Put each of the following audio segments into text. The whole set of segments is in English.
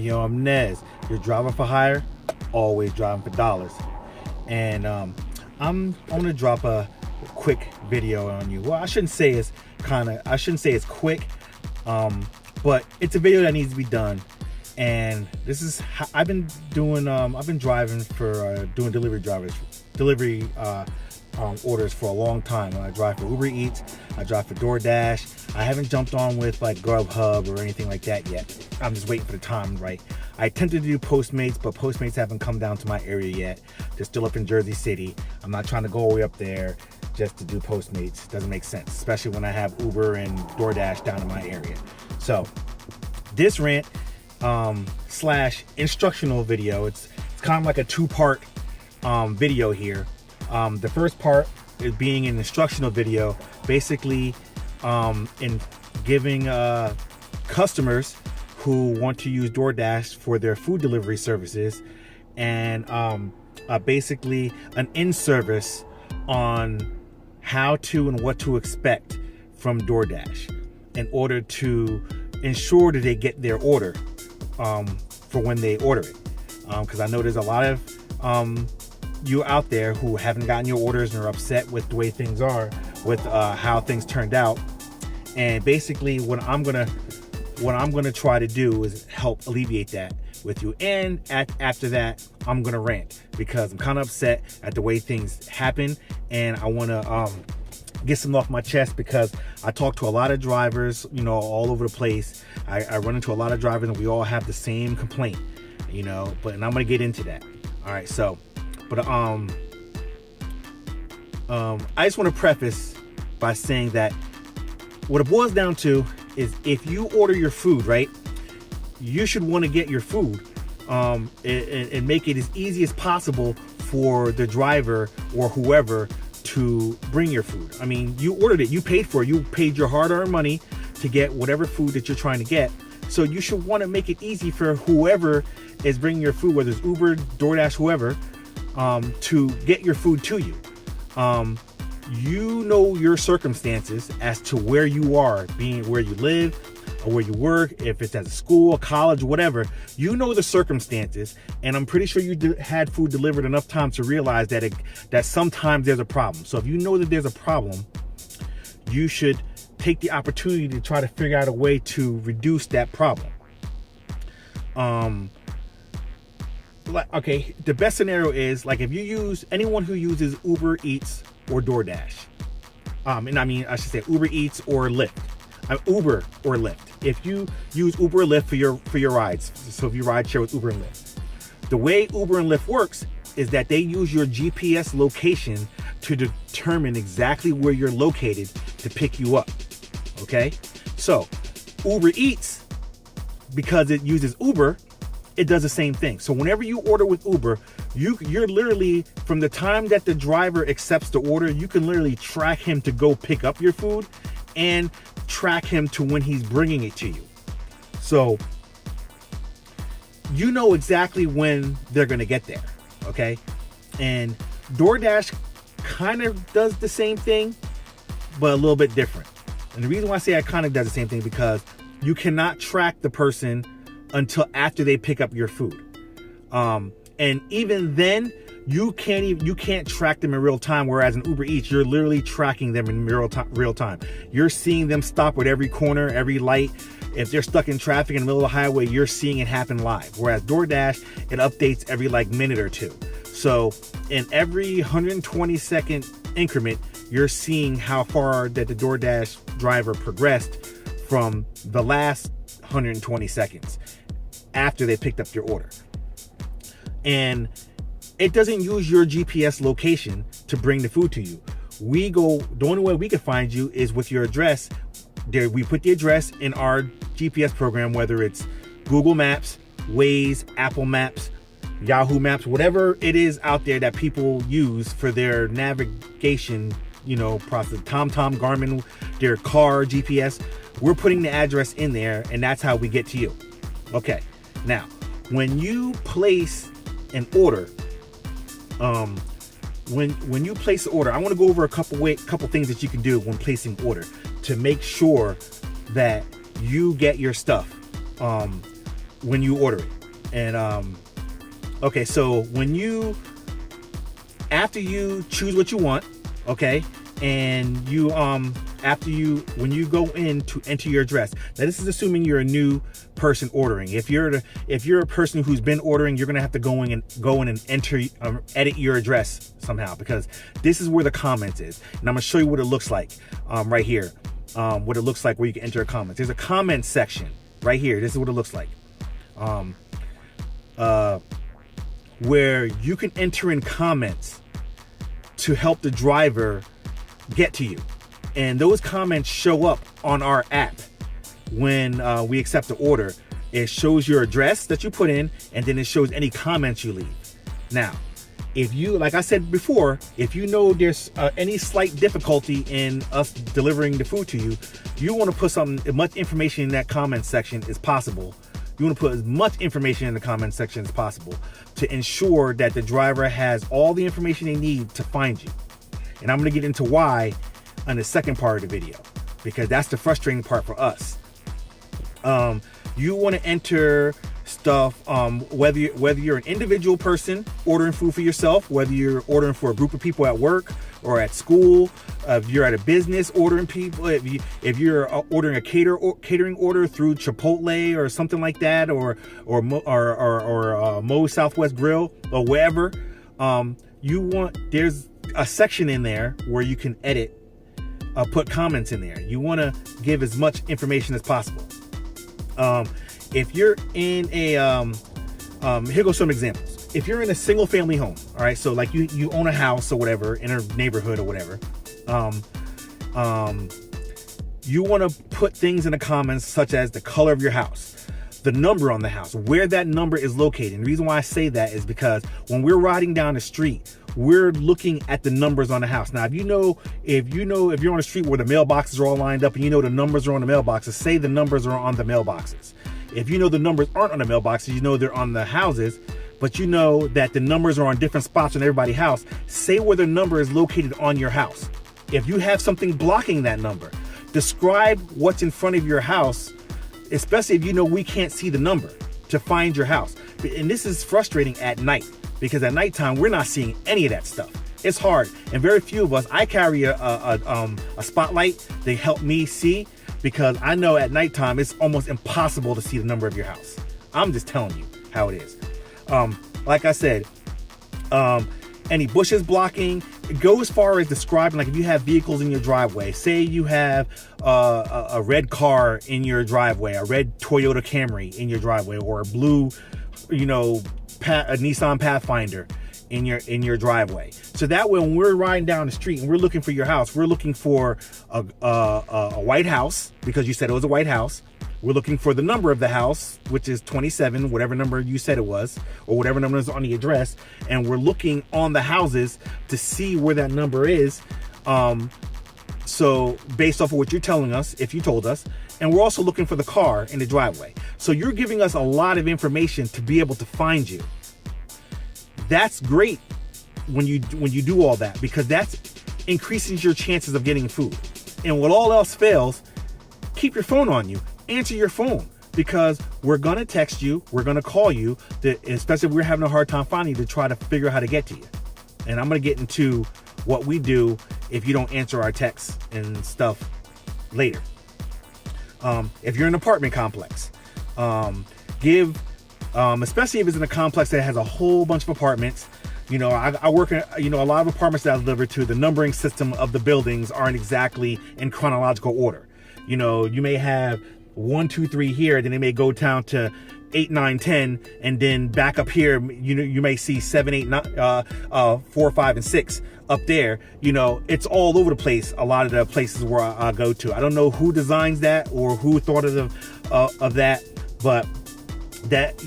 Yo, I'm Nez, your driver for hire, always driving for dollars. And I'm gonna drop a quick video on you. Well, I shouldn't say it's quick, but it's a video that needs to be done. And this is how I've been driving for doing delivery orders for a long time. I drive for Uber Eats, I drive for Doordash. I haven't jumped on with like GrubHub or anything like that yet. I'm just waiting for the time right. I attempted to do Postmates, but Postmates haven't come down to my area yet. They're still up in Jersey City. I'm not trying to go all the way up there just to do Postmates. Doesn't make sense, especially when I have Uber and Doordash down in my area. So this rant slash instructional video, it's kind of like a two-part video here. The first part is being an instructional video, basically in giving customers who want to use DoorDash for their food delivery services, and basically an in-service on how to and what to expect from DoorDash in order to ensure that they get their order for when they order it. Because I know there's a lot of you out there who haven't gotten your orders and are upset with the way things are, with how things turned out. And basically what I'm gonna try to do is help alleviate that with you. And after that, I'm gonna rant because I'm kind of upset at the way things happen, and I want to get some off my chest because I talk to a lot of drivers, you know, all over the place. I run into a lot of drivers, and we all have the same complaint, you know. And I'm gonna get into that. All right, so, but I just want to preface by saying that what it boils down to is if you order your food, right, you should want to get your food and make it as easy as possible for the driver or whoever to bring your food. I mean, you ordered it, you paid for it, you paid your hard-earned money to get whatever food that you're trying to get. So you should want to make it easy for whoever is bringing your food, whether it's Uber, DoorDash, whoever, to get your food to you. You know your circumstances as to where you are, being where you live or where you work, if it's at a school, college, whatever. You know the circumstances, and I'm pretty sure you had food delivered enough times to realize that that sometimes there's a problem. So if you know that there's a problem, you should take the opportunity to try to figure out a way to reduce that problem. Okay, the best scenario is like if you use anyone who uses Uber Eats or DoorDash, and I mean I should say Uber Eats or Lyft, Uber or Lyft. If you use Uber or Lyft for your rides, so if you ride share with Uber and Lyft, the way Uber and Lyft works is that they use your GPS location to determine exactly where you're located to pick you up. Okay, so Uber Eats, because it uses Uber, it does the same thing. So whenever you order with Uber, you're literally, from the time that the driver accepts the order, you can literally track him to go pick up your food and track him to when he's bringing it to you. So you know exactly when they're gonna get there, okay? And DoorDash kind of does the same thing, but a little bit different. And the reason why I say it kind of does the same thing because you cannot track the person until after they pick up your food. And even then, you can't track them in real time, whereas in Uber Eats, you're literally tracking them in real time. You're seeing them stop at every corner, every light. If they're stuck in traffic in the middle of the highway, you're seeing it happen live. Whereas DoorDash, it updates every like minute or two. So in every 120-second increment, you're seeing how far that the DoorDash driver progressed from the last 120 seconds after they picked up your order. And it doesn't use your GPS location to bring the food to you. The only way we can find you is with your address. There, we put the address in our GPS program, whether it's Google Maps, Waze, Apple Maps, Yahoo Maps, whatever it is out there that people use for their navigation, you know, process, TomTom, Garmin, their car GPS. We're putting the address in there, and that's how we get to you. Okay, now, when you place an order, when you place the order, I want to go over a couple things that you can do when placing order to make sure that you get your stuff when you order it. And okay, so after you choose what you want, okay, and you when you go in to enter your address, now this is assuming you're a new person ordering. If you're a person who's been ordering, you're gonna have to go in and enter edit your address somehow, because this is where the comments is, and I'm gonna show you what it looks like right here. What it looks like where you can enter a comment. There's a comment section right here. This is what it looks like, where you can enter in comments to help the driver get to you. And those comments show up on our app when we accept the order. It shows your address that you put in, and then it shows any comments you leave. Now, if you, like I said before, if you know there's any slight difficulty in us delivering the food to you, you want to put as much information in that comment section as possible. You want to put as much information in the comment section as possible to ensure that the driver has all the information they need to find you. And I'm going to get into why on the second part of the video, because that's the frustrating part for us. You want to enter stuff, whether you're an individual person ordering food for yourself, whether you're ordering for a group of people at work or at school, if you're at a business ordering people, if you're ordering a catering order through Chipotle or something like that, or Moe's Southwest Grill or wherever, there's a section in there where you can edit, put comments in there. You want to give as much information as possible. If you're in a, here goes some examples. If you're in a single family home, all right, so like you own a house or whatever in a neighborhood or whatever, you want to put things in the comments such as the color of your house, the number on the house, where that number is located. And the reason why I say that is because when we're riding down the street, we're looking at the numbers on the house. Now, if you're on a street where the mailboxes are all lined up and you know the numbers are on the mailboxes, say the numbers are on the mailboxes. If you know the numbers aren't on the mailboxes, you know they're on the houses, but you know that the numbers are on different spots on everybody's house, say where the number is located on your house. If you have something blocking that number, describe what's in front of your house, especially if you know we can't see the number, to find your house. And this is frustrating at night, because at nighttime we're not seeing any of that stuff. It's hard, and very few of us. I carry a spotlight to help me see, because I know at nighttime it's almost impossible to see the number of your house. I'm just telling you how it is. Like I said, any bushes blocking, go as far as describing, like if you have vehicles in your driveway, say you have a red car in your driveway, a red Toyota Camry in your driveway, or a blue, a Nissan Pathfinder in your driveway. So that way, when we're riding down the street and we're looking for your house, we're looking for a white house, because you said it was a white house. We're looking for the number of the house, which is 27, whatever number you said it was, or whatever number is on the address. And we're looking on the houses to see where that number is. So based off of what you're telling us, if you told us, and we're also looking for the car in the driveway. So you're giving us a lot of information to be able to find you. That's great when you do all that, because that's increases your chances of getting food. And when all else fails, keep your phone on you. Answer your phone, because we're gonna text you, we're gonna call you, especially if we're having a hard time finding you, to try to figure out how to get to you. And I'm gonna get into what we do if you don't answer our texts and stuff later. If you're in an apartment complex, especially if it's in a complex that has a whole bunch of apartments. I work in, a lot of apartments that I deliver to, the numbering system of the buildings aren't exactly in chronological order. You may have 1, 2, 3 here, then they may go down to 8, 9, 10, and then back up here, you may see 7, 8, 9, 4, 5, and 6 up there. It's all over the place. A lot of the places where I go to, I don't know who designs that or who thought of that, but that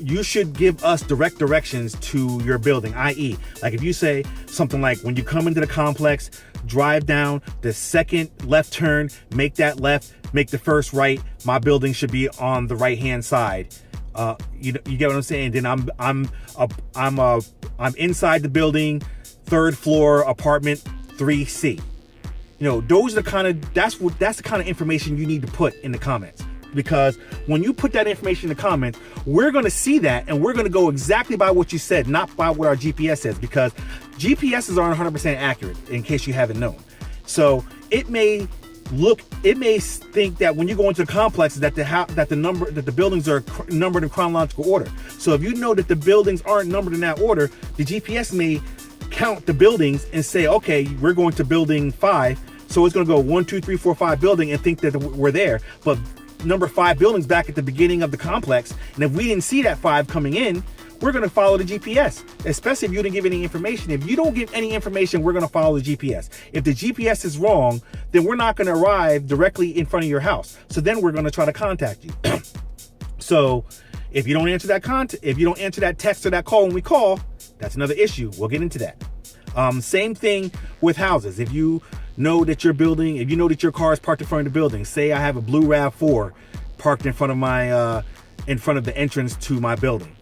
you should give us direct directions to your building, i.e., like if you say something like, when you come into the complex, drive down the second left turn, make that left, make the first right, my building should be on the right hand side. You get what I'm saying? Then I'm inside the building, 3rd floor, apartment 3C. Those are that's the kind of information you need to put in the comments. because when you put that information in the comments, we're going to see that and we're going to go exactly by what you said, not by what our GPS says, because GPSs aren't 100% accurate, in case you haven't known. So it may think that when you go into the complexes that the buildings are numbered in chronological order. So if you know that the buildings aren't numbered in that order, the GPS may count the buildings and say, okay, we're going to building 5, so it's going to go 1, 2, 3, 4, 5 building and think that we're there. But number 5 buildings back at the beginning of the complex, and if we didn't see that 5 coming in, we're going to follow the GPS, especially if you didn't give any information. If you don't give any information, we're going to follow the GPS. If the GPS is wrong, then we're not going to arrive directly in front of your house. So then we're going to try to contact you. So if you don't answer that text or that call when we call, that's another issue. We'll get into that. Same thing with houses. If you know that your building, if you know that your car is parked in front of the building, say I have a blue RAV4 parked in front of my, in front of the entrance to my building.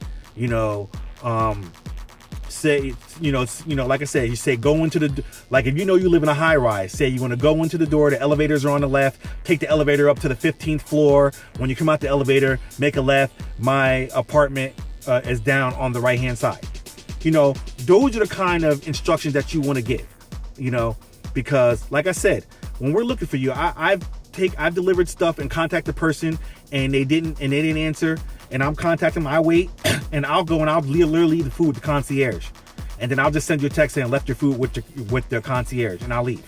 Say, like I said, you say go into the, like if you know you live in a high rise, say you want to go into the door, the elevators are on the left, take the elevator up to the 15th floor. When you come out the elevator, make a left. My apartment is down on the right hand side. Those are the kind of instructions that you want to give, because like I said, when we're looking for you, I've delivered stuff and contacted the person and they didn't answer. And I'm contacting them, I wait, and I'll go and I'll literally leave the food with the concierge. And then I'll just send you a text saying left your food with the concierge, and I'll leave.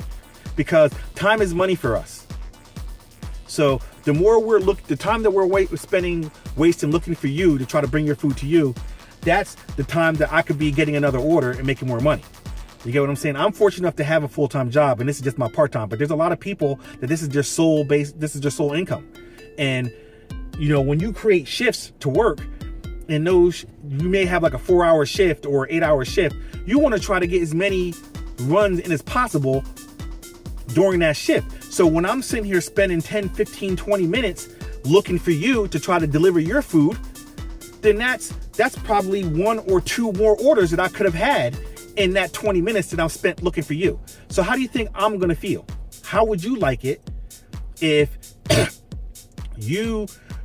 Because time is money for us. So the more the time that we're wasting looking for you to try to bring your food to you, that's the time that I could be getting another order and making more money. You get what I'm saying? I'm fortunate enough to have a full-time job, and this is just my part-time. But there's a lot of people that this is their sole income. And when you create shifts to work, and those, you may have like a 4-hour shift or 8-hour shift, you want to try to get as many runs in as possible during that shift. So when I'm sitting here spending 10, 15, 20 minutes looking for you to try to deliver your food, then that's probably 1 or 2 more orders that I could have had in that 20 minutes that I've spent looking for you. So how do you think I'm going to feel? How would you like it if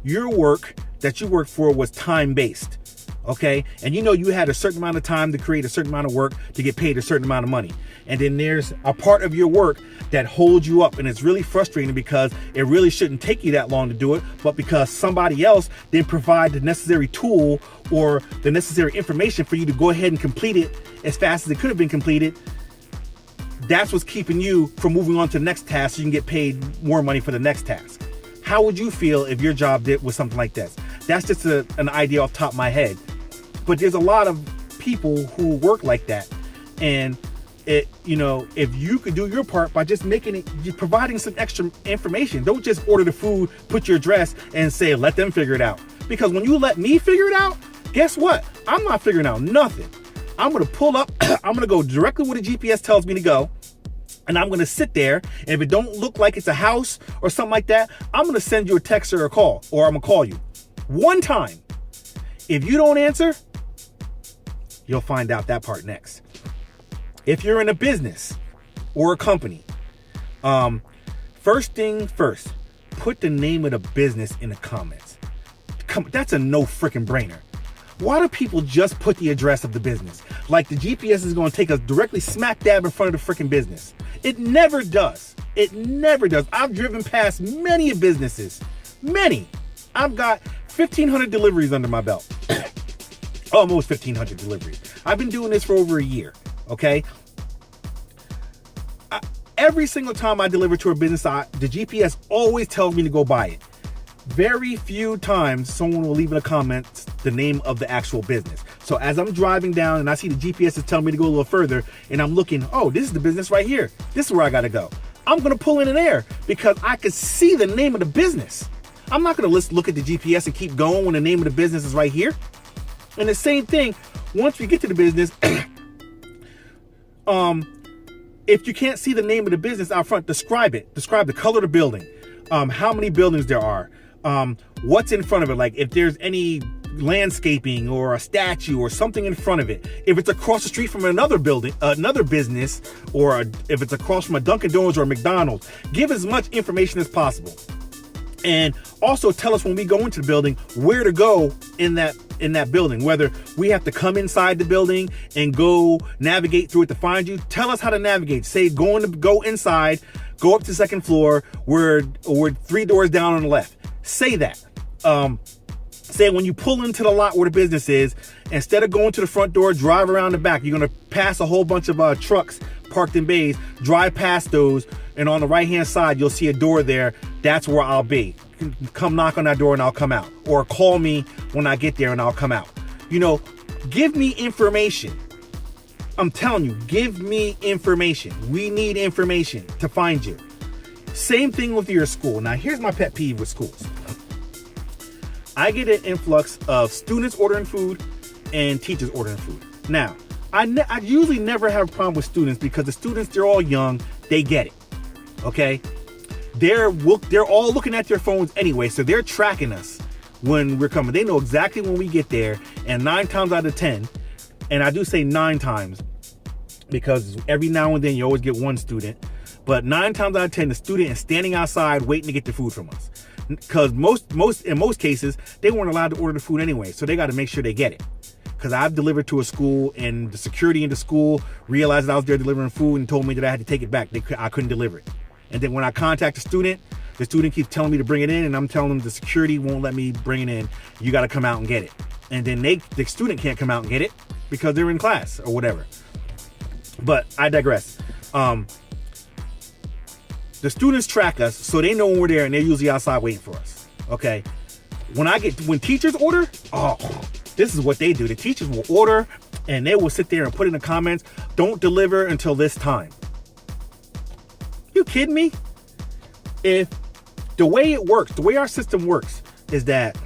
your work that you work for was time-based, okay? And you had a certain amount of time to create a certain amount of work to get paid a certain amount of money. And then there's a part of your work that holds you up, and it's really frustrating because it really shouldn't take you that long to do it, but because somebody else didn't provide the necessary tool or the necessary information for you to go ahead and complete it as fast as it could have been completed, that's what's keeping you from moving on to the next task so you can get paid more money for the next task. How would you feel if your job was something like this? That's just an idea off the top of my head. But there's a lot of people who work like that. And if you could do your part by just providing some extra information, don't just order the food, put your address and say, let them figure it out. Because when you let me figure it out, guess what? I'm not figuring out nothing. I'm going to pull up, I'm going to go directly where the GPS tells me to go. And I'm going to sit there, and if it don't look like it's a house or something like that, I'm going to send you a text or a call, or I'm going to call you one time. If you don't answer, you'll find out that part next. If you're in a business or a company, first thing first, put the name of the business in the comments. That's a no freaking brainer. Why do people just put the address of the business? Like the GPS is going to take us directly smack dab in front of the freaking business. It never does. It never does. I've driven past many businesses. Many. I've got 1,500 deliveries under my belt. Almost 1,500 deliveries. I've been doing this for over a year. Okay? Every single time I deliver to a business, the GPS always tells me to go buy it. Very few times someone will leave in the comments the name of the actual business. So as I'm driving down and I see the GPS is telling me to go a little further and I'm looking, oh, this is the business right here. This is where I got to go. I'm going to pull in there because I can see the name of the business. I'm not going to look at the GPS and keep going when the name of the business is right here. And the same thing, once we get to the business, if you can't see the name of the business out front, describe it. Describe the color of the building, how many buildings there are, what's in front of it. Like if there's any landscaping or a statue or something in front of it. If it's across the street from another building, another business, or if it's across from a Dunkin' Donuts or a McDonald's, give as much information as possible. And also tell us when we go into the building where to go in that building, whether we have to come inside the building and go navigate through it to find you. Tell us how to navigate. Say go inside, go up to the second floor, we're 3 doors down on the left. Say that. Say when you pull into the lot where the business is, instead of going to the front door, drive around the back. You're going to pass a whole bunch of trucks parked in bays, drive past those, and on the right hand side you'll see a door there. That's where I'll be. Come knock on that door and I'll come out, or call me when I get there and I'll come out. You know, give me information. I'm telling you, give me information. We need information to find you. Same thing with your school. Now here's my pet peeve with schools. I get an influx of students ordering food and teachers ordering food. Now, I usually never have a problem with students because the students, they're all young, they get it, okay? They're all looking at their phones anyway, so they're tracking us when we're coming. They know exactly when we get there, and 9 times out of 10, and I do say 9 times because every now and then you always get one student, but 9 times out of 10, the student is standing outside waiting to get the food from us. Because in most cases, they weren't allowed to order the food anyway, so they got to make sure they get it. Because I've delivered to a school, and the security in the school realized that I was there delivering food and told me that I had to take it back. I couldn't deliver it. And then when I contact the student keeps telling me to bring it in, and I'm telling them the security won't let me bring it in. You got to come out and get it. And then the student can't come out and get it because they're in class or whatever. But I digress. The students track us, so they know when we're there, and they're usually outside waiting for us. Okay. When teachers order, this is what they do. The teachers will order, and they will sit there and put in the comments, "Don't deliver until this time." You kidding me? If the way it works, the way our system works, is that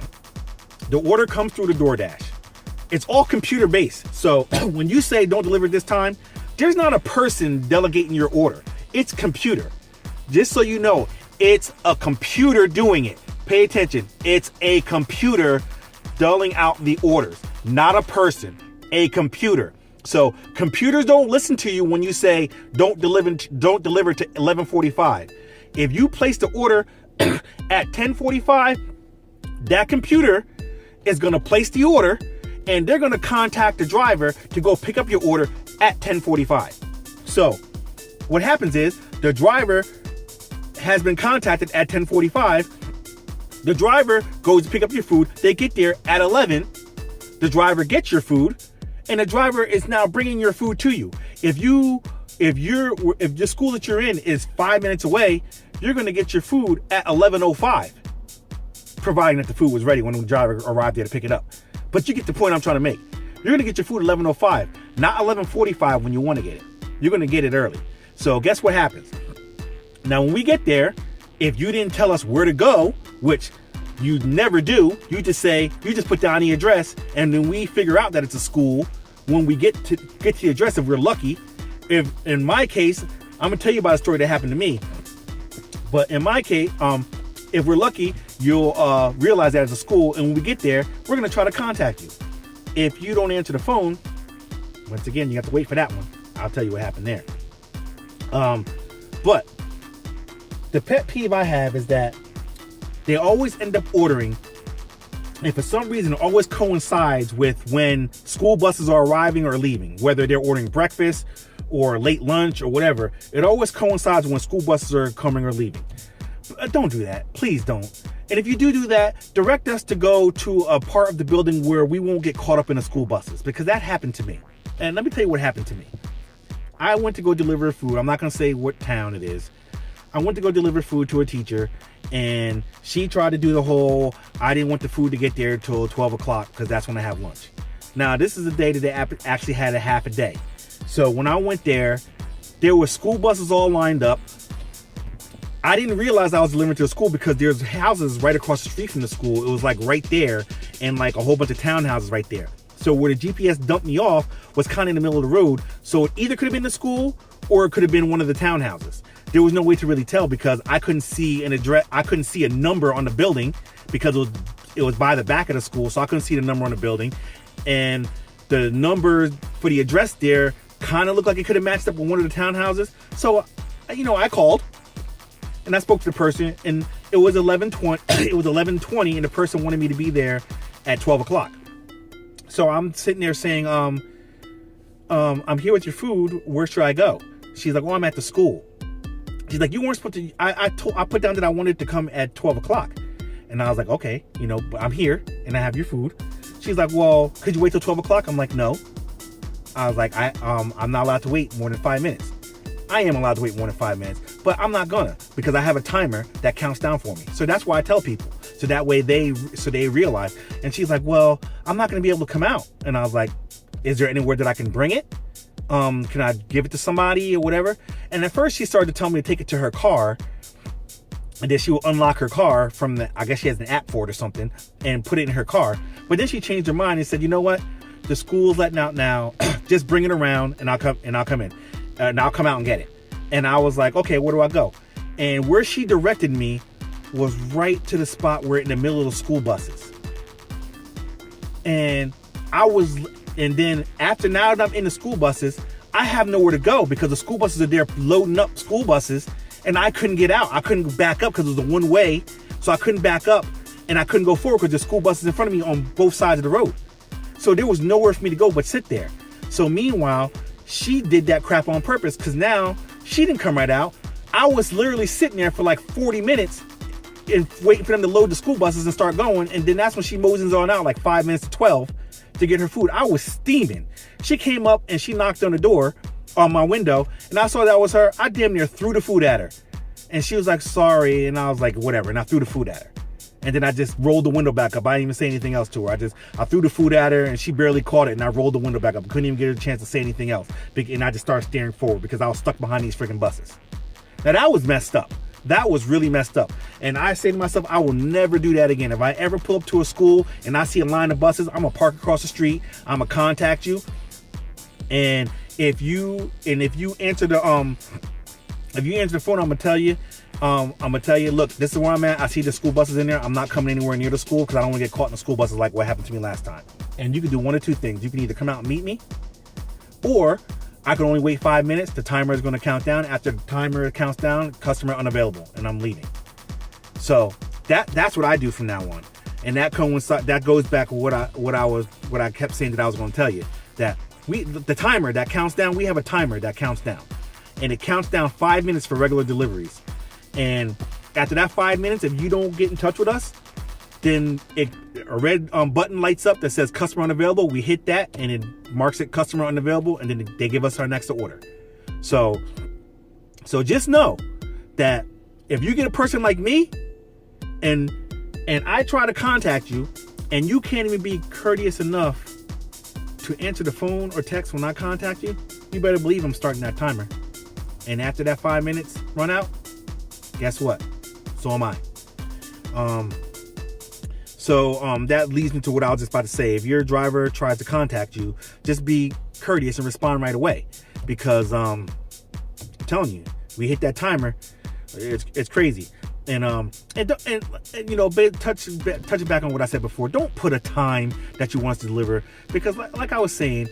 the order comes through the Doordash. It's all computer based. So when you say "don't deliver this time," there's not a person delegating your order. It's computer. Just so you know, it's a computer doing it. Pay attention. It's a computer doling out the orders, not a person, a computer. So computers don't listen to you when you say don't deliver to 11:45. If you place the order at 10:45, that computer is going to place the order, and they're going to contact the driver to go pick up your order at 10:45. So what happens is the driver has been contacted at 10:45. The driver goes to pick up your food. They get there at 11. The driver gets your food, and the driver is now bringing your food to you. If the school that you're in is 5 minutes away, you're going to get your food at 11:05, providing that the food was ready when the driver arrived there to pick it up. But you get the point I'm trying to make. You're going to get your food at 11:05, not 11:45 when you want to get it. You're going to get it early. So guess what happens? Now, when we get there, if you didn't tell us where to go, which you never do, you just put down the address, and then we figure out that it's a school when we get to the address, if we're lucky. If in my case, I'm gonna tell you about a story that happened to me. But in my case, if we're lucky, you'll realize that it's a school, and when we get there, we're gonna try to contact you. If you don't answer the phone, once again, you have to wait for that one. I'll tell you what happened there. But the pet peeve I have is that they always end up ordering, and for some reason it always coincides with when school buses are arriving or leaving, whether they're ordering breakfast or late lunch or whatever. It always coincides when school buses are coming or leaving. Don't do that. Please don't. And if you do that, direct us to go to a part of the building where we won't get caught up in the school buses, because that happened to me. And let me tell you what happened to me. I went to go deliver food. I'm not going to say what town it is. I went to go deliver food to a teacher, and she tried to do the whole, I didn't want the food to get there till 12 o'clock because that's when I have lunch. Now, this is a day that they actually had a half a day. So when I went there were school buses all lined up. I didn't realize I was delivering to a school because there's houses right across the street from the school. It was like right there, and like a whole bunch of townhouses right there. So where the GPS dumped me off was kind of in the middle of the road. So it either could have been the school or it could have been one of the townhouses. There was no way to really tell because I couldn't see an address. I couldn't see a number on the building because it was by the back of the school. So I couldn't see the number on the building. And the number for the address there kind of looked like it could have matched up with one of the townhouses. So, I called. And I spoke to the person, and it was 11:20. It was 11:20, and the person wanted me to be there at 12 o'clock. So I'm sitting there saying, I'm here with your food. Where should I go? She's like, oh, I'm at the school. She's like, you weren't supposed to. I put down that I wanted to come at 12 o'clock. And I was like, okay, but I'm here and I have your food. She's like, well, could you wait till 12 o'clock? I'm like, no. I was like, I'm not allowed to wait more than 5 minutes. I am allowed to wait more than 5 minutes, but I'm not gonna, because I have a timer that counts down for me. So that's why I tell people. So that way they realize. And she's like, well, I'm not gonna be able to come out. And I was like, is there anywhere that I can bring it? Can I give it to somebody or whatever? And at first she started to tell me to take it to her car, and then she will unlock her car from I guess she has an app for it or something, and put it in her car. But then she changed her mind and said, you know what? The school's letting out now. Just bring it around and I'll come in. And I'll come out and get it. And I was like, okay, where do I go? And where she directed me was right to the spot where in the middle of the school buses. And then after now that I'm in the school buses, I have nowhere to go because the school buses are there loading up school buses, and I couldn't get out. I couldn't back up because it was a one way. So I couldn't back up and I couldn't go forward because there's school buses in front of me on both sides of the road. So there was nowhere for me to go but sit there. So meanwhile, she did that crap on purpose because now she didn't come right out. I was literally sitting there for like 40 minutes and waiting for them to load the school buses and start going. And then that's when she mosins on out like 5 minutes to 12 to get her food. I was steaming. She came up and she knocked on the door on my window, and I saw that was her. I damn near threw the food at her. And she was like, sorry. And I was like, whatever. And I threw the food at her. And then I just rolled the window back up. I didn't even say anything else to her. I threw the food at her and she barely caught it, and I rolled the window back up. Couldn't even get her a chance to say anything else. And I just started staring forward because I was stuck behind these freaking buses. Now that was messed up. That was really messed up. And I say to myself, I will never do that again. If I ever pull up to a school and I see a line of buses, I'm gonna park across the street. I'm gonna contact you. And if you answer the phone, I'm gonna tell you, look, this is where I'm at. I see the school buses in there. I'm not coming anywhere near the school because I don't want to get caught in the school buses like what happened to me last time. And you can do one or two things. You can either come out and meet me, or I can only wait 5 minutes. The timer is going to count down. After the timer counts down, customer unavailable, and I'm leaving. So that's what I do from now on. And that goes back to what I kept saying that I was going to tell you, that the timer that counts down, we have a timer that counts down, and it counts down 5 minutes for regular deliveries. And after that 5 minutes, if you don't get in touch with us, then a red button lights up that says customer unavailable. We hit that and it marks it customer unavailable, and then they give us our next order. So just know that if you get a person like me and I try to contact you and you can't even be courteous enough to answer the phone or text when I contact you, you better believe I'm starting that timer. And after that 5 minutes run out, guess what? So am I. That leads me to what I was just about to say. If your driver tries to contact you, just be courteous and respond right away, because I'm telling you, we hit that timer, it's crazy. And touch it back on what I said before. Don't put a time that you want us to deliver, because like I was saying,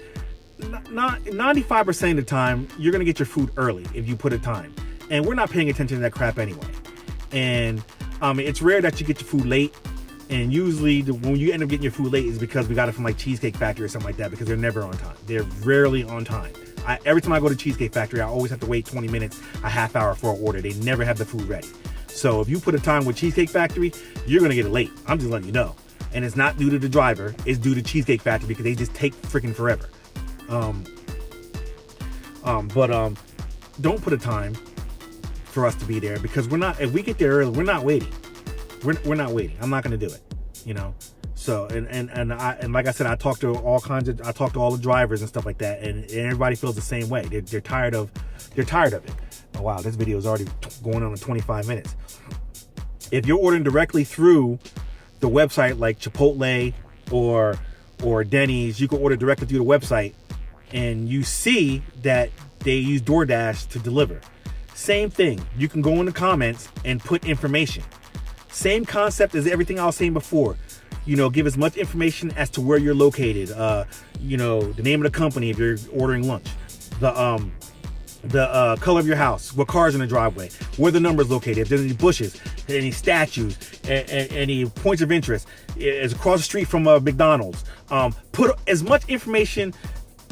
95% of the time you're gonna get your food early if you put a time, and we're not paying attention to that crap anyway. And it's rare that you get your food late. And usually when you end up getting your food late is because we got it from like Cheesecake Factory or something like that, because they're never on time. They're rarely on time. Every time I go to Cheesecake Factory, I always have to wait 20 minutes, a half hour for an order. They never have the food ready. So if you put a time with Cheesecake Factory, you're going to get it late. I'm just letting you know. And it's not due to the driver. It's due to Cheesecake Factory, because they just take freaking forever. Don't put a time for us to be there, because if we get there early, we're not waiting. We're not waiting. I'm not going to do it, So and like I said, I talked to all the drivers and stuff like that, and everybody feels the same way. They're tired of it. Oh wow, this video is already going on 25 minutes. If you're ordering directly through the website like Chipotle or Denny's, you can order directly through the website, and you see that they use Doordash to deliver. Same thing. You can go in the comments and put information. Same concept as everything I was saying before. Give as much information as to where you're located. The name of the company if you're ordering lunch. the color of your house, what cars in the driveway, where the number's located, if there's any bushes, any statues, any points of interest, is across the street from a McDonald's. Put as much information,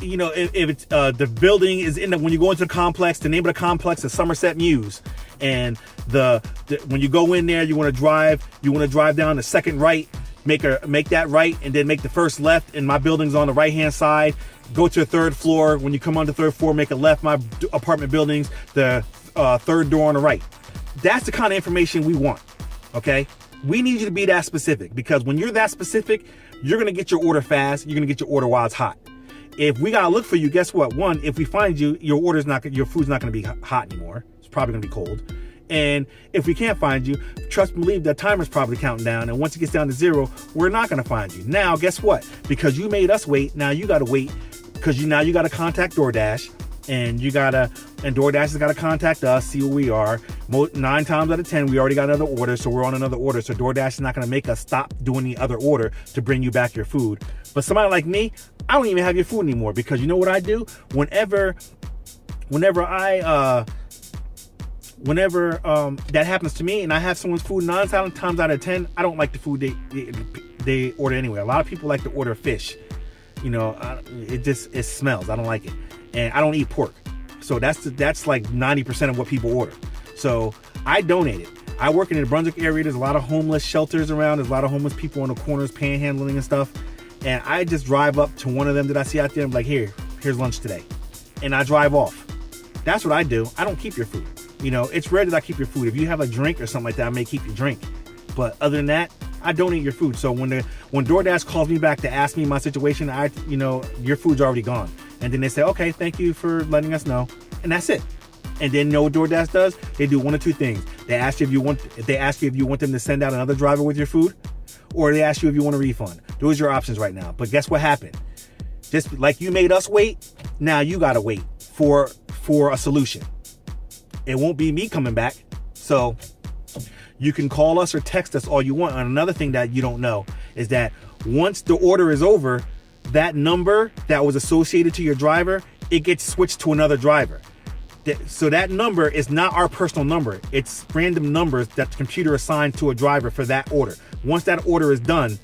you know, if it's the building is in the, when you go into the complex, the name of the complex is Somerset Muse, and the when you go in there, you want to drive down the second right, make that right, and then make the first left, and my building's on the right hand side. Go to the third floor. When you come on the third floor, make a left. My apartment building's the third door on the right. That's the kind of information we want, okay? We need you to be that specific, because when you're that specific, you're gonna get your order fast. You're gonna get your order while it's hot. If we gotta look for you, guess what? One, if we find you, your food's not gonna be hot anymore. It's probably gonna be cold. And if we can't find you, trust and believe, the timer's probably counting down. And once it gets down to 0, we're not going to find you. Now, guess what? Because you made us wait, now you got to wait, because now you got to contact Doordash, and Doordash has got to contact us, see who we are. 9 times out of 10, we already got another order, so we're on another order. So Doordash is not going to make us stop doing the other order to bring you back your food. But somebody like me, I don't even have your food anymore, because you know what I do? Whenever that happens to me and I have someone's food 9 times out of 10, I don't like the food they order anyway. A lot of people like to order fish. You know, it smells. I don't like it. And I don't eat pork. So that's like 90% of what people order. So I donate it. I work in the Brunswick area. There's a lot of homeless shelters around. There's a lot of homeless people on the corners panhandling and stuff. And I just drive up to one of them that I see out there and I'm like, here's lunch today. And I drive off. That's what I do. I don't keep your food. You know, it's rare that I keep your food. If you have a drink or something like that, I may keep your drink. But other than that, I donate your food. So when DoorDash calls me back to ask me my situation, your food's already gone. And then they say, okay, thank you for letting us know. And that's it. And then you know what DoorDash does? They do one of two things. They ask you if you want them to send out another driver with your food, or they ask you if you want a refund. Those are your options right now. But guess what happened? Just like you made us wait, now you gotta wait for a solution. It won't be me coming back. So you can call us or text us all you want. And another thing that you don't know is that once the order is over, that number that was associated to your driver, it gets switched to another driver. So that number is not our personal number. It's random numbers that the computer assigned to a driver for that order. Once that order is done,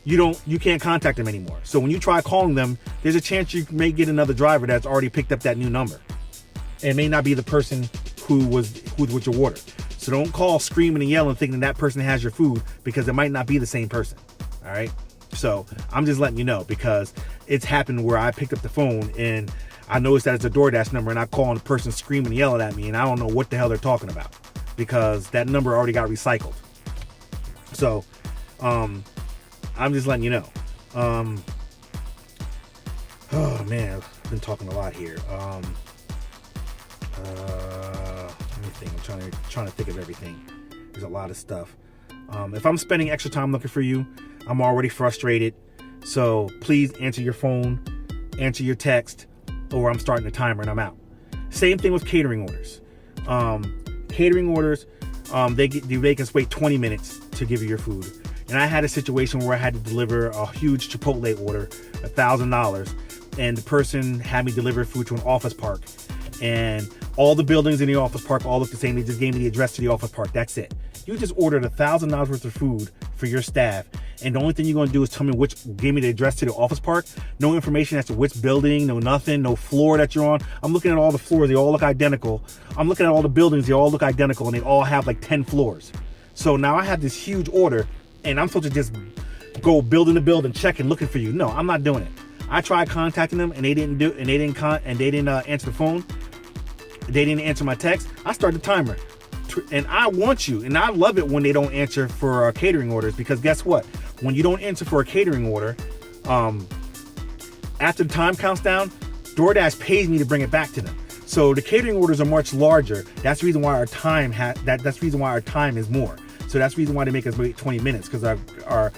you can't contact them anymore. So when you try calling them, there's a chance you may get another driver that's already picked up that new number. It may not be the person who was with your order. So don't call screaming and yelling thinking that person has your food, because it might not be the same person. All right. So I'm just letting you know, because it's happened where I picked up the phone and I noticed that it's a DoorDash number, and I call and the person screaming and yelling at me, and I don't know what the hell they're talking about, because that number already got recycled. So I'm just letting you know. Oh man, I've been talking a lot here. Let me think. I'm trying to think of everything. There's a lot of stuff. If I'm spending extra time looking for you, I'm already frustrated. So please answer your phone, answer your text, or I'm starting the timer and I'm out. Same thing with catering orders. Catering orders, they make us wait 20 minutes to give you your food. And I had a situation where I had to deliver a huge Chipotle order, $1,000, and the person had me deliver food to an office park. And all the buildings in the office park all look the same. They just gave me the address to the office park. That's it. You just ordered $1,000 worth of food for your staff, and the only thing you're going to do is tell me gave me the address to the office park. No information as to which building, no nothing, no floor that you're on. I'm looking at all the floors. They all look identical. I'm looking at all the buildings. They all look identical, and they all have like 10 floors. So now I have this huge order, and I'm supposed to just go building to building, checking, looking for you. No, I'm not doing it. I tried contacting them, and they didn't answer the phone. They didn't answer my text. I started the timer. And I want you, and I love it when they don't answer for catering orders, because guess what? When you don't answer for a catering order, after the time counts down, DoorDash pays me to bring it back to them. So the catering orders are much larger. That's the reason why our time that's the reason why our time is more. So that's the reason why they make us wait 20 minutes, because our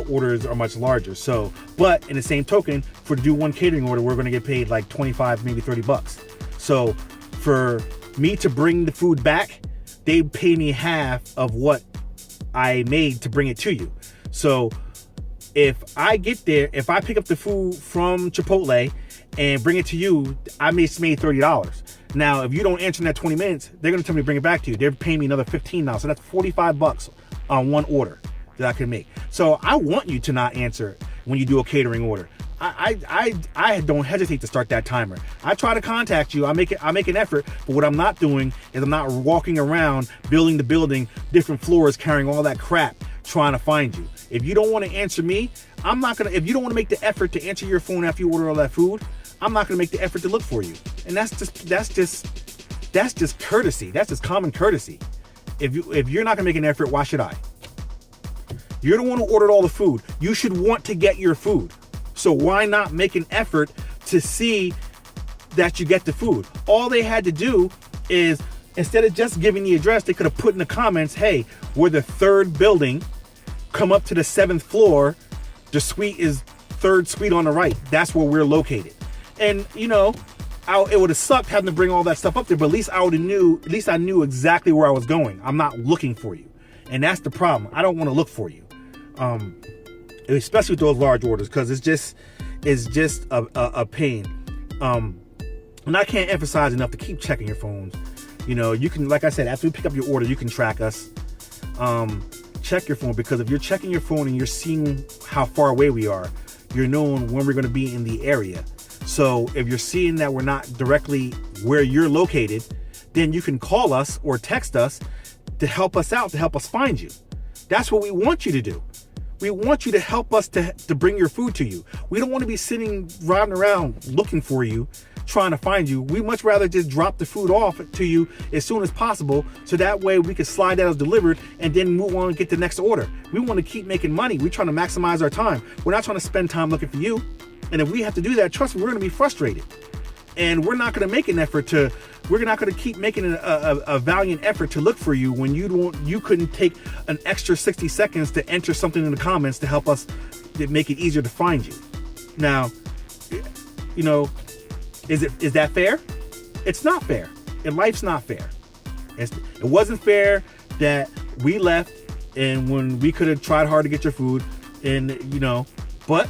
orders are much larger. So, but in the same token, to do one catering order, we're going to get paid like 25, maybe $30. So for me to bring the food back, they pay me half of what I made to bring it to you. So if I get there, if I pick up the food from Chipotle and bring it to you, I made $30. Now, if you don't answer in that 20 minutes, they're going to tell me to bring it back to you. They're paying me another $15 now. So that's $45 on one order that I can make. So I want you to not answer when you do a catering order. I don't hesitate to start that timer. I try to contact you. I make an effort, but what I'm not doing is I'm not walking around building the building, different floors, carrying all that crap, trying to find you. If you don't want to answer me, I'm not gonna. If you don't want to make the effort to answer your phone after you order all that food, I'm not gonna make the effort to look for you. And that's just courtesy. That's just common courtesy. If you're not gonna make an effort, why should I? You're the one who ordered all the food. You should want to get your food. So why not make an effort to see that you get the food? All they had to do is, instead of just giving the address, they could have put in the comments, hey, we're the 3rd building, come up to the 7th floor, the suite is 3rd suite on the right. That's where we're located. And it would have sucked having to bring all that stuff up there, but at least I knew exactly where I was going. I'm not looking for you. And that's the problem. I don't want to look for you. Especially with those large orders, because it's just a pain. And I can't emphasize enough to keep checking your phones. You can, like I said, after we pick up your order, you can track us. Check your phone, because if you're checking your phone and you're seeing how far away we are, you're knowing when we're going to be in the area. So if you're seeing that we're not directly where you're located, then you can call us or text us to help us out, to help us find you. That's what we want you to do. We want you to help us to bring your food to you. We don't want to be sitting riding around looking for you, trying to find you. We much rather just drop the food off to you as soon as possible, so that way we can slide that as delivered and then move on and get the next order. We want to keep making money. We're trying to maximize our time. We're not trying to spend time looking for you. And if we have to do that, trust me, we're going to be frustrated. And we're not going to make an effort we're not going to keep making a valiant effort to look for you when you couldn't take an extra 60 seconds to enter something in the comments to help us to make it easier to find you. Now, is that fair? It's not fair. And life's not fair. It wasn't fair that we left and when we could have tried hard to get your food, but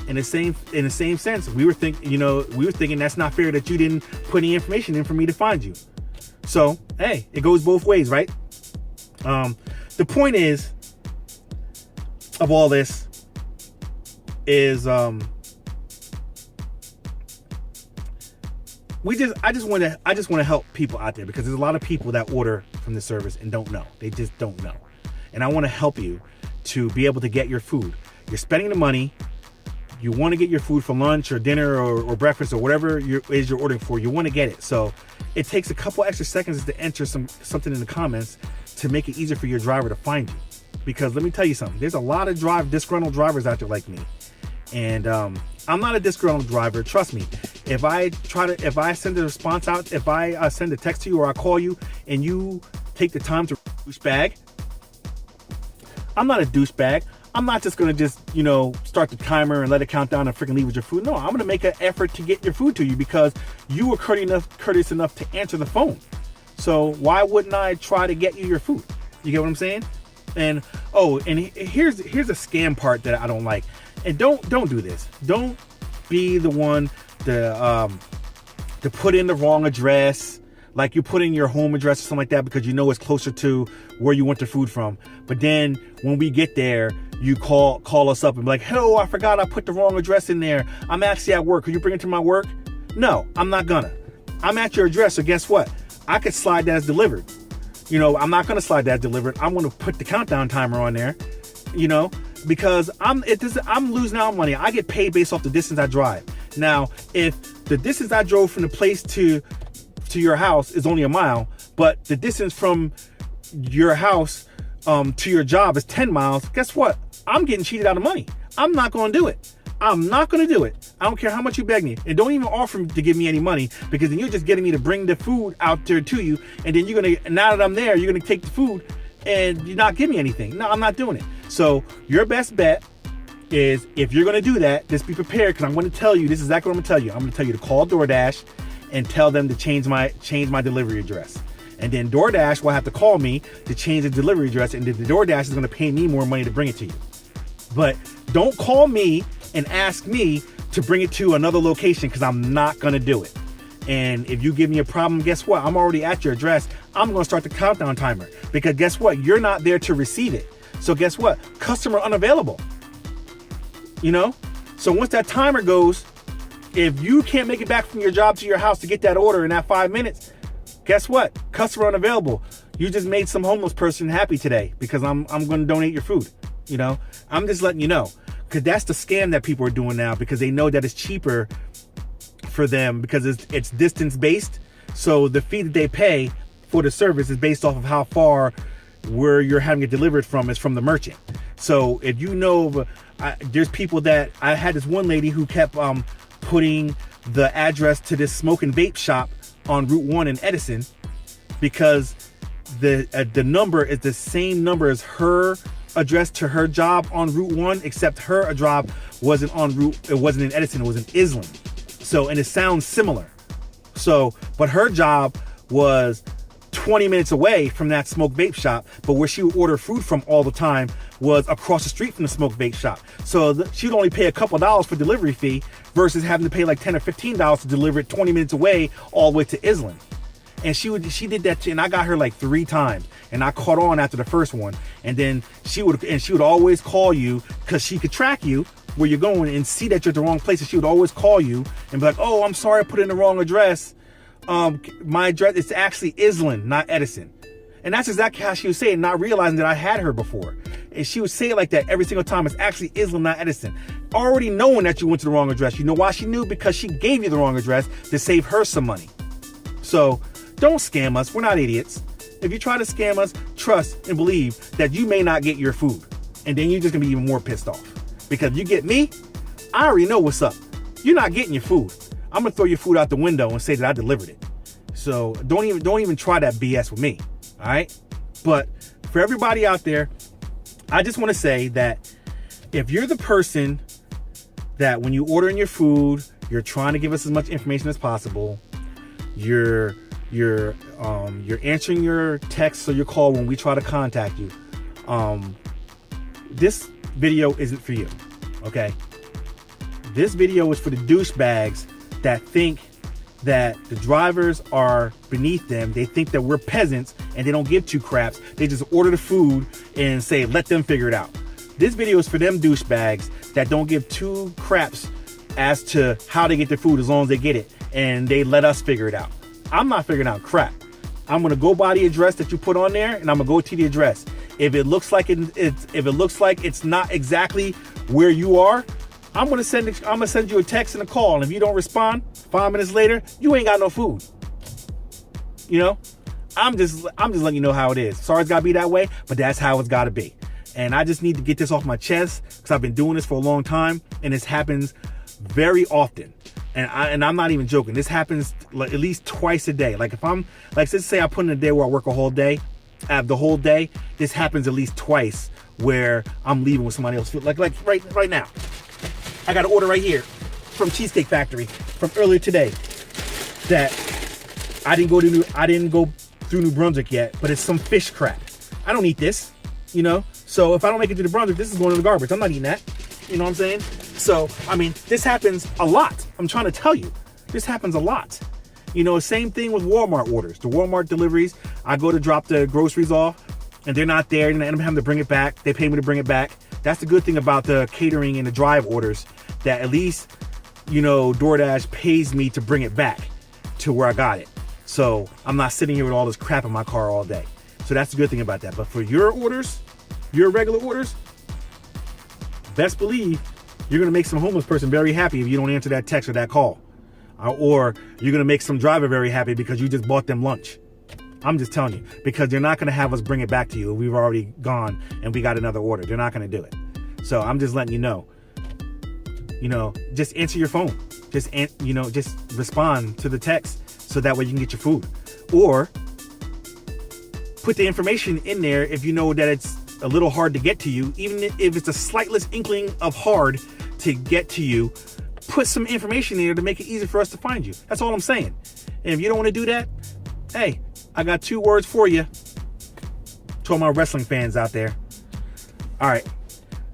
in the same sense, we were thinking that's not fair that you didn't put any information in for me to find you. So, hey, it goes both ways, right? The point is of all this is I just want to help people out there, because there's a lot of people that order from the service and don't know. They just don't know. And I want to help you to be able to get your food. You're spending the money. You want to get your food for lunch or dinner or breakfast or whatever you're ordering for. You want to get it. So it takes a couple extra seconds to enter something in the comments to make it easier for your driver to find you. Because let me tell you something. There's a lot of disgruntled drivers out there like me. And I'm not a disgruntled driver. Trust me. If I send a response out, if I send a text to you or I call you and you take the time to douchebag, I'm not a douchebag. I'm not just going to start the timer and let it count down and freaking leave with your food. No, I'm going to make an effort to get your food to you because you were courteous enough to answer the phone. So why wouldn't I try to get you your food? You get what I'm saying? And here's a scam part that I don't like. And don't do this. Don't be the one to put in the wrong address. Like you put in your home address or something like that because you know it's closer to where you want the food from. But then when we get there, you call us up and be like, "Hello, I forgot I put the wrong address in there. I'm actually at work. Could you bring it to my work?" No, I'm not gonna. I'm at your address, so guess what? I could slide that as delivered. I'm not gonna slide that as delivered. I'm gonna put the countdown timer on there, because I'm losing out on money. I get paid based off the distance I drive. Now, if the distance I drove from the place to your house is only a mile, but the distance from your house to your job is 10 miles, guess what? I'm getting cheated out of money. I'm not going to do it. I'm not going to do it. I don't care how much you beg me. And don't even offer to give me any money, because then you're just getting me to bring the food out there to you. And then now that I'm there, you're going to take the food and you're not giving me anything. No, I'm not doing it. So your best bet is, if you're going to do that, just be prepared, because I'm going to tell you, this is exactly what I'm going to tell you. I'm going to tell you to call Doordash and tell them to change my delivery address. And then Doordash will have to call me to change the delivery address, and then the Doordash is going to pay me more money to bring it to you. But don't call me and ask me to bring it to another location because I'm not going to do it. And if you give me a problem, guess what? I'm already at your address. I'm going to start the countdown timer because guess what? You're not there to receive it. So guess what? Customer unavailable. You know? So once that timer goes, if you can't make it back from your job to your house to get that order in that 5 minutes, guess what? Customer unavailable. You just made some homeless person happy today because I'm going to donate your food. You know? I'm just letting you know. Because that's the scam that people are doing now because they know that it's cheaper for them because it's distance based. So the fee that they pay for the service is based off of how far where you're having it delivered from is from the merchant. So if you know, there's people that I had this one lady who kept putting the address to this smoke and vape shop on Route 1 in Edison because the number is the same number as her address to her job on Route 1, except her job wasn't in Edison, it was in Island. So, and it sounds similar. So, but her job was 20 minutes away from that smoke vape shop, but where she would order food from all the time was across the street from the smoke vape shop. So she'd only pay a couple dollars for delivery fee versus having to pay like $10 or $15 to deliver it 20 minutes away all the way to Island. And she did that, and I got her like 3 times, and I caught on after the first one. And then she would always call you because she could track you where you're going and see that you're at the wrong place. And she would always call you and be like, "Oh, I'm sorry, I put in the wrong address. My address, it's actually Island, not Edison." And that's exactly how she would say it, not realizing that I had her before. And she would say it like that every single time. It's actually Island, not Edison. Already knowing that you went to the wrong address. You know why she knew? Because she gave you the wrong address to save her some money. So don't scam us. We're not idiots. If you try to scam us, trust and believe that you may not get your food. And then you're just going to be even more pissed off. Because if you get me, I already know what's up. You're not getting your food. I'm going to throw your food out the window and say that I delivered it. So don't even try that BS with me. All right? But for everybody out there, I just want to say that if you're the person that when you order in your food, you're trying to give us as much information as possible, you're answering your text or your call when we try to contact you, this video isn't for you. Okay? This video is for the douchebags that think that the drivers are beneath them. They think that we're peasants and they don't give 2 craps. They just order the food and say, let them figure it out. This video is for them douchebags that don't give 2 craps as to how they get their food as long as they get it. And they let us figure it out. I'm not figuring out crap. I'm going to go by the address that you put on there and I'm going to go to the address. If it looks like it's not exactly where you are, I'm gonna send you a text and a call, and if you don't respond 5 minutes later, you ain't got no food. You know, I'm just letting you know how it is. Sorry it's gotta be that way, but that's how it's gotta be. And I just need to get this off my chest because I've been doing this for a long time, and this happens very often. And I'm not even joking. This happens like at least twice a day. Like if I'm like, let's say I put in a day where I work a whole day, I have the whole day. This happens at least twice where I'm leaving with somebody else. Like right now. I got an order right here from Cheesecake Factory from earlier today that I didn't go through New Brunswick yet, but it's some fish crap. I don't eat this, you know? So if I don't make it to New Brunswick, this is going in the garbage. I'm not eating that. You know what I'm saying? So, I mean, this happens a lot. I'm trying to tell you, this happens a lot. You know, same thing with Walmart orders. The Walmart deliveries, I go to drop the groceries off and they're not there and I end up having to bring it back. They pay me to bring it back. That's the good thing about the catering and the drive orders, that at least, you know, Doordash pays me to bring it back to where I got it. So I'm not sitting here with all this crap in my car all day. So that's the good thing about that. But for your orders, your regular orders, best believe you're going to make some homeless person very happy if you don't answer that text or that call. Or you're going to make some driver very happy because you just bought them lunch. I'm just telling you, because they're not going to have us bring it back to you. We've already gone and we got another order. They're not going to do it. So I'm just letting you know, just answer your phone. Just respond to the text so that way you can get your food. Or put the information in there if you know that it's a little hard to get to you. Even if it's a slightest inkling of hard to get to you, put some information in there to make it easy for us to find you. That's all I'm saying. And if you don't want to do that, hey, I got 2 words for you to all my wrestling fans out there. All right,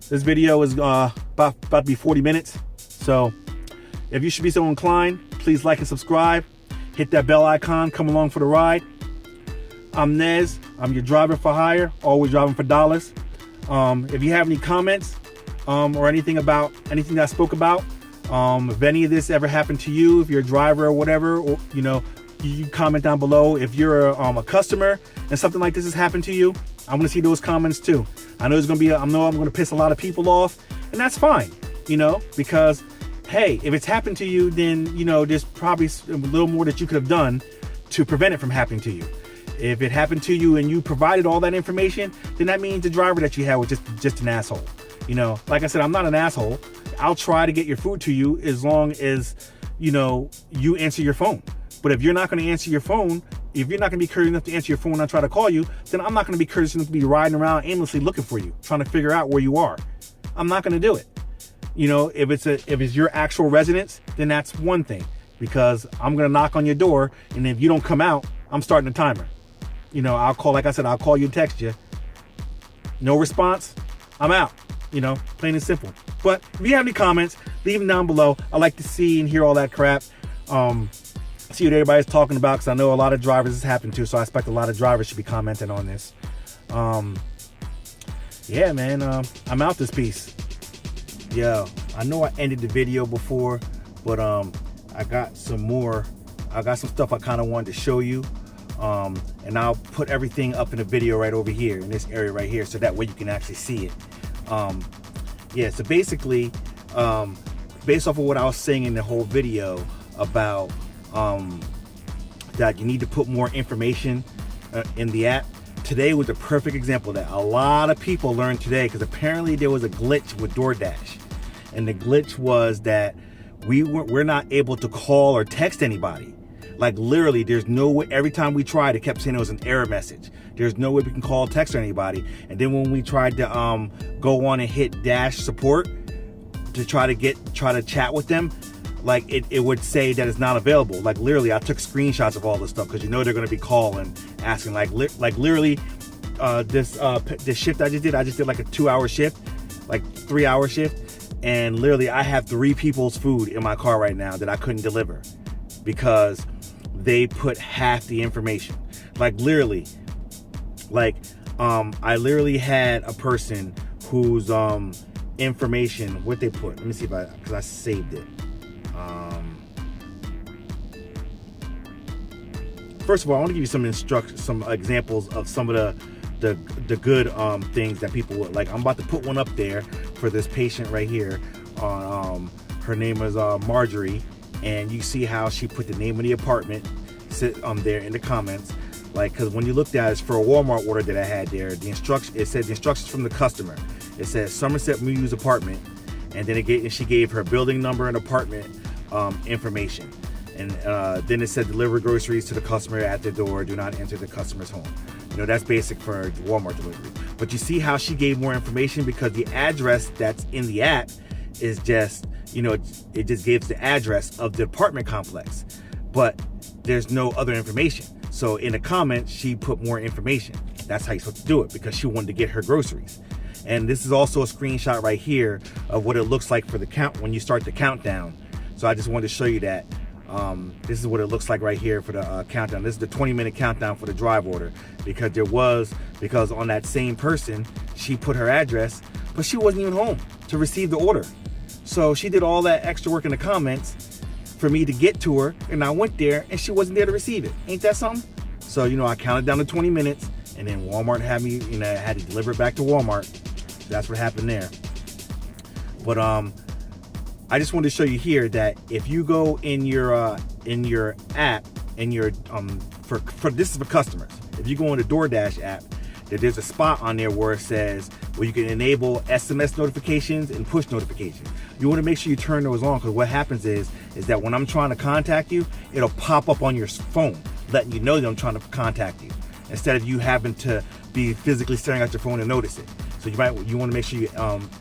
this video is about to be 40 minutes. So If you should be so inclined, please like and subscribe. Hit that bell icon. Come along for the ride. I'm Nez. I'm your driver for hire. Always driving for dollars. If you have any comments or anything about anything that I spoke about, if any of this ever happened to you, if you're a driver or whatever, or, you comment down below. If you're a customer and something like this has happened to you, I want to see those comments too. I know I'm going to piss a lot of people off, and that's fine, because hey, if it's happened to you, then there's probably a little more that you could have done to prevent it from happening to you. If it happened to you and you provided all that information, then that means the driver that you had was just an asshole. Like I said, I'm not an asshole. I'll try to get your food to you as long as, you answer your phone. But if you're not going to answer your phone, if you're not going to be courteous enough to answer your phone when I try to call you, then I'm not going to be courteous enough to be riding around aimlessly looking for you, trying to figure out where you are. I'm not going to do it. If it's your actual residence, then that's one thing, because I'm going to knock on your door, and if you don't come out, I'm starting a timer. I'll call, like I said, I'll call you and text you. No response, I'm out. Plain and simple. But if you have any comments, leave them down below. I like to see and hear all that crap. See what everybody's talking about, because I know a lot of drivers this happened to, so I expect a lot of drivers should be commenting on this. Yeah, man, I'm out this piece. Yeah, I know I ended the video before, but I got some stuff I kind of wanted to show you. And I'll put everything up in a video right over here in this area right here, so that way you can actually see it. Yeah, so basically, based off of what I was saying in the whole video about that you need to put more information in the app, today was a perfect example of that. A lot of people learned today, because apparently there was a glitch with Doordash, and the glitch was that we're not able to call or text anybody. Like literally, there's no way. Every time we tried, it kept saying it was an error message. There's no way we can call, text, or anybody. And then when we tried to go on and hit Dash support to try to chat with them, like it would say that it's not available. Like literally, I took screenshots of all this stuff, because they're going to be calling, asking. Like literally, this shift I just did like a 2-hour shift, like 3-hour shift, and literally I have 3 people's food in my car right now that I couldn't deliver because they put half the information. Like literally, I literally had a person whose information, what they put. Let me see because I saved it. First of all, I want to give you some examples of some of the good things that people would like. I'm about to put one up there for this patient right here. Her name is Marjorie, and you see how she put the name of the apartment there in the comments. Like, because when you looked at it, it's for a Walmart order that I had there. It said the instructions from the customer. It says Somerset Muse apartment, and then she gave her building number and apartment information, and then it said deliver groceries to the customer at the door. Do not enter the customer's home. That's basic for Walmart delivery. But you see how she gave more information, because the address that's in the app is just, it just gives the address of the apartment complex, but there's no other information. So in the comments, she put more information. That's how you're supposed to do it, because she wanted to get her groceries. And this is also a screenshot right here of what it looks like for the count when you start the countdown. So I just wanted to show you that. This is what it looks like right here for the countdown. This is the 20-minute countdown for the drive order, because on that same person, she put her address, but she wasn't even home to receive the order. So she did all that extra work in the comments for me to get to her, and I went there and she wasn't there to receive it. Ain't that something? So I counted down to 20 minutes, and then Walmart had me, had to deliver it back to Walmart. So that's what happened there. But I just wanted to show you here that if you go in your app, and your this is for customers. If you go on the Doordash app, there's a spot on there where it says where you can enable SMS notifications and push notifications. You want to make sure you turn those on, because what happens is that when I'm trying to contact you, it'll pop up on your phone letting you know that I'm trying to contact you, instead of you having to be physically staring at your phone and notice it. So you want to make sure you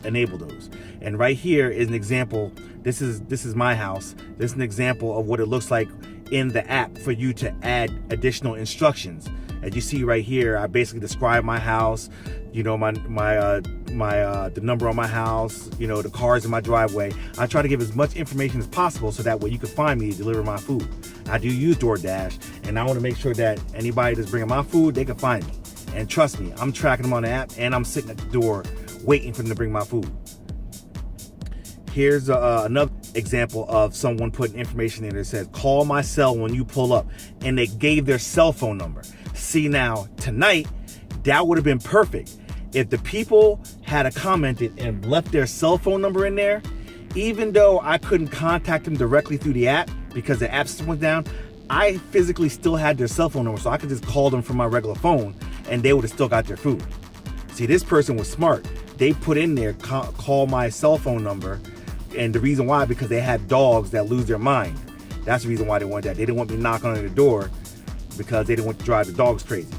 enable those. And right here is an example. This is my house. This is an example of what it looks like in the app for you to add additional instructions. As you see right here, I basically describe my house, you know, the number on my house, you know, the cars in my driveway. I try to give as much information as possible so that way you can find me to deliver my food. I do use Doordash, and I want to make sure that anybody that's bringing my food, they can find me. And trust me, I'm tracking them on the app, and I'm sitting at the door waiting for them to bring my food. Here's another example of someone putting information in there that says, call my cell when you pull up, and they gave their cell phone number. See, now tonight, that would have been perfect. If the people had commented and left their cell phone number in there, even though I couldn't contact them directly through the app because the app system was down, I physically still had their cell phone number, so I could just call them from my regular phone and they would have still got their food. See, this person was smart. They put in there, call my cell phone number, and the reason why, because they had dogs that lose their mind. That's the reason why they wanted that. They didn't want me knocking on the door because they didn't want to drive the dogs crazy.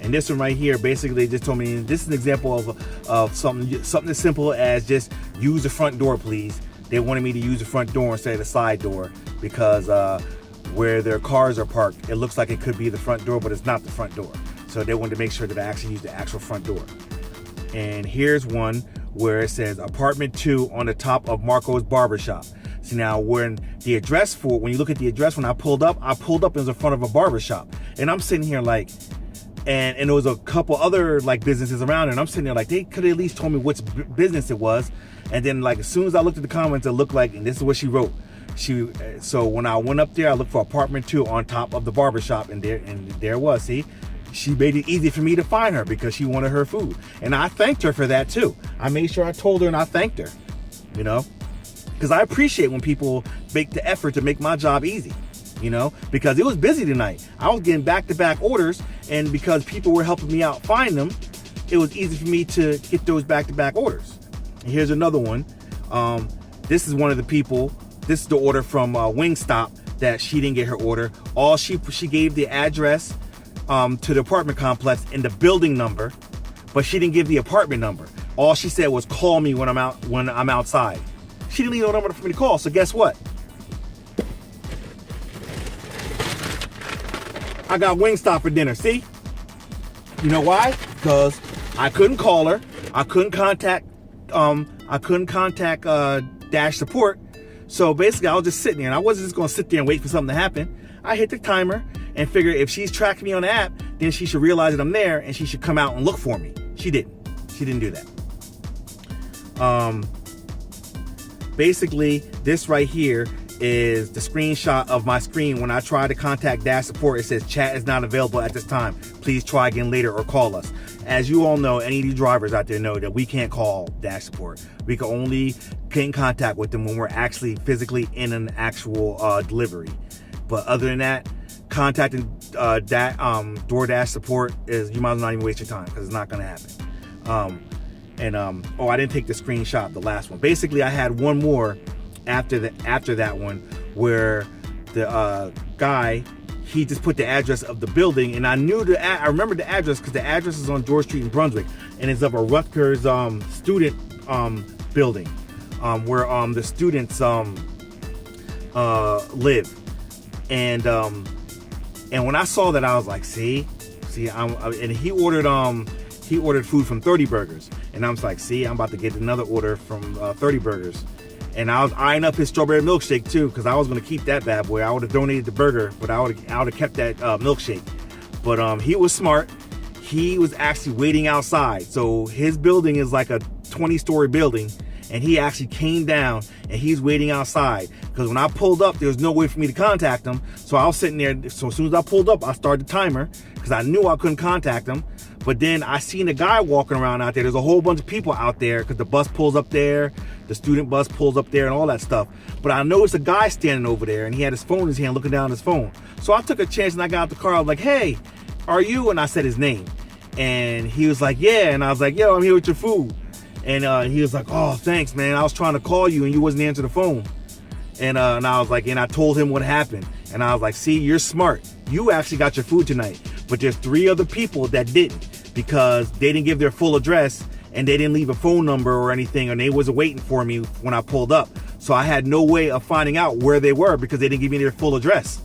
And this one right here, basically they just told me, this is an example of something as simple as just use the front door, please. They wanted me to use the front door instead of the side door because where their cars are parked, it looks like it could be the front door, but it's not the front door. So they wanted to make sure that I actually use the actual front door. And here's one where it says apartment 2 on the top of Marco's barbershop. See, now when you look at the address, when I pulled up, it was in front of a barbershop. And I'm sitting here like, and there was a couple other like businesses around, and I'm sitting there like, they could have at least told me which business it was. And then like as soon as I looked at the comments, it looked like, and this is what she wrote. So when I went up there, I looked for apartment 2 on top of the barbershop, and there it was. See, she made it easy for me to find her because she wanted her food, and I thanked her for that too. I made sure I told her and I thanked her, you know, because I appreciate when people make the effort to make my job easy, you know, because it was busy tonight. I was getting back-to-back orders, and because people were helping me out find them, it was easy for me to get those back-to-back orders. And here's another one. This is one of the people. This is the order from Wingstop that she didn't get her order. All she gave the address to the apartment complex and the building number, but she didn't give the apartment number. All she said was call me when I'm outside. She didn't leave no number for me to call. So guess what? I got Wingstop for dinner. See? You know why? Because I couldn't call her. I couldn't contact Dash support. So basically I was just sitting there, and I wasn't just gonna sit there and wait for something to happen. I hit the timer and figured if she's tracking me on the app, then she should realize that I'm there and she should come out and look for me. She didn't. She didn't do that. Basically, this right here is the screenshot of my screen. When I try to contact Dash support, it says chat is not available at this time. Please try again later or call us. As you all know, any of you drivers out there know that we can't call Dash support. We can only get in contact with them when we're actually physically in an actual delivery. But other than that, contacting Doordash support is, you might as well not even waste your time because it's not going to happen. I didn't take the screenshot, the last one. Basically, I had one more after that one where the guy, he just put the address of the building, and I remember the address because the address is on George Street in Brunswick, and it's of a Rutgers student building where the students live. And when I saw that, I was like, and he ordered food from 30 Burgers, and I was like, I'm about to get another order from 30 Burgers. And I was eyeing up his strawberry milkshake too, because I was going to keep that bad boy. I would have donated the burger, but I would have kept that milkshake. But he was smart. He was actually waiting outside. So his building is like a 20-story building, and he actually came down and he's waiting outside. Because when I pulled up, there was no way for me to contact him. So I was sitting there. So as soon as I pulled up, I started the timer because I knew I couldn't contact him. But then I seen a guy walking around out there. There's a whole bunch of people out there because the bus pulls up there, the student bus pulls up there and all that stuff. But I noticed a guy standing over there, and he had his phone in his hand looking down at his phone. So I took a chance and I got out the car. I was like, hey, are you? And I said his name. And he was like, yeah. And I was like, yo, I'm here with your food. And he was like, oh, thanks, man. I was trying to call you and you wasn't answering the phone. And I was like, and I told him what happened. And I was like, see, you're smart. You actually got your food tonight. But there's 3 other people that didn't, because they didn't give their full address and they didn't leave a phone number or anything, and they wasn't waiting for me when I pulled up. So I had no way of finding out where they were because they didn't give me their full address,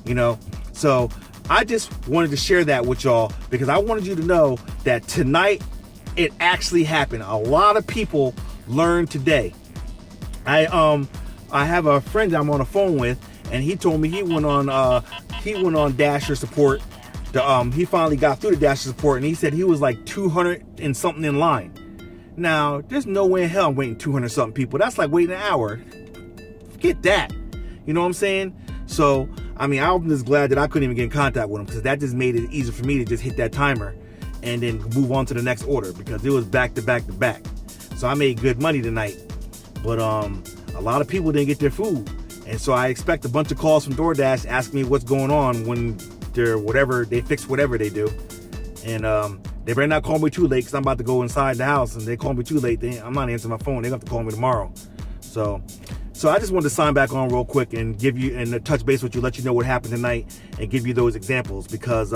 you know? So I just wanted to share that with y'all because I wanted you to know that tonight it actually happened. A lot of people learned today. I have a friend that I'm on the phone with, and he told me he went on Dasher support. He finally got through the Dasher support, and he said he was like 200 and something in line. Now, there's no way in hell I'm waiting 200 something people. That's like waiting an hour. Forget that. You know what I'm saying? So, I mean, I'm just glad that I couldn't even get in contact with him because that just made it easier for me to just hit that timer and then move on to the next order because it was back to back to back. So I made good money tonight. But a lot of people didn't get their food. And so I expect a bunch of calls from DoorDash asking me what's going on when they fix whatever they do. And they better not call me too late because I'm about to go inside the house, and they call me too late, I'm not answering my phone. They're going to have to call me tomorrow. So I just wanted to sign back on real quick and give you and touch base with you, let you know what happened tonight, and give you those examples because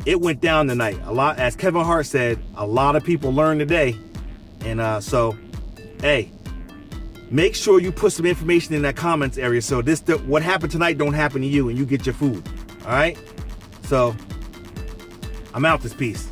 it went down tonight. A lot, as Kevin Hart said, a lot of people learned today. And so, hey, make sure you put some information in that comments area so what happened tonight don't happen to you and you get your food. All right? So I'm out this piece.